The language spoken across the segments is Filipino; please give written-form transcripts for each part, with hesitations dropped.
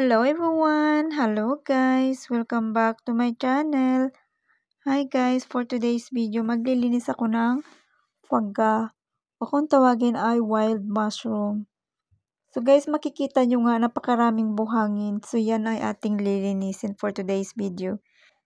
Hello everyone! Hello guys! Welcome back to my channel. Hi guys! For today's video, maglilinis ako ng fagga. O kung tawagin ay wild mushroom. So guys, makikita nyo nga napakaraming buhangin. So yan ay ating lilinisin for today's video.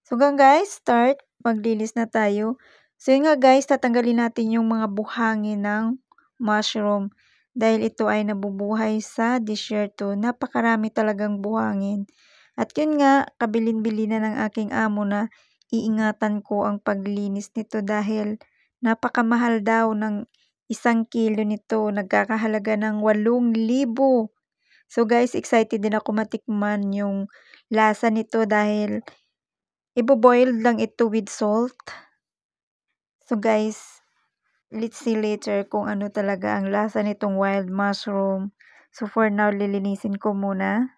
So guys, start. Maglinis na tayo. So yun nga guys, tatanggalin natin yung mga buhangin ng mushroom. Dahil ito ay nabubuhay sa disyerto. Napakarami talagang buhangin. At yun nga, kabilin-bili na ng aking amo na iingatan ko ang paglinis nito dahil napakamahal daw ng 1 kilo nito. Nagkakahalaga ng 8,000. So guys, excited din ako matikman yung lasa nito dahil ibo-boil lang ito with salt. So guys, let's see later kung ano talaga ang lasa nitong wild mushroom. So for now, lilinisin ko muna.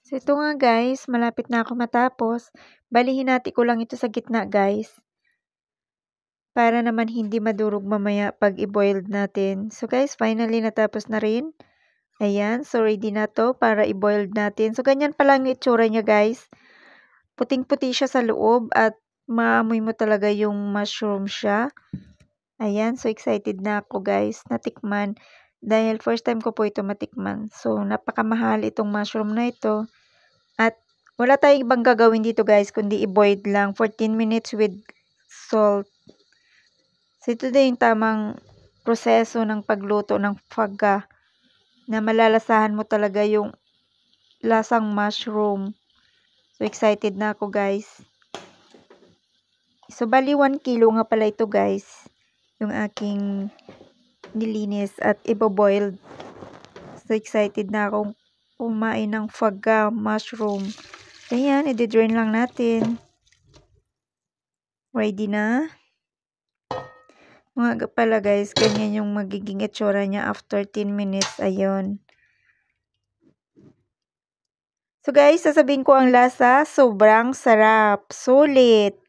So ito nga guys, malapit na ako matapos. Balihin natin ko lang ito sa gitna guys. Para naman hindi madurog mamaya pag i-boiled natin. So guys, finally natapos na rin. Ayan, so ready na to para i-boiled natin. So ganyan pa lang yung itsura niya guys. Puting-puti siya sa loob at maamoy mo talaga yung mushroom siya. Ayan, so excited na ako guys, natikman. Dahil first time ko po ito matikman. So napakamahal itong mushroom na ito. At wala tayong ibang gagawin dito guys, kundi i-boil lang 14 minutes with salt. So ito din yung tamang proseso ng pagluto ng fagga. Na malalasahan mo talaga yung lasang mushroom. So excited na ako guys. So bali 1 kilo nga pala ito guys. Yung aking nilinis at ibo-boiled. So excited na akong kumain ng fagga mushroom. Ayan, i-drain lang natin. Ready na. Mga pala guys, ganyan yung magiging itsura niya after 10 minutes. Ayun. So guys, sasabihin ko ang lasa, sobrang sarap. Sulit.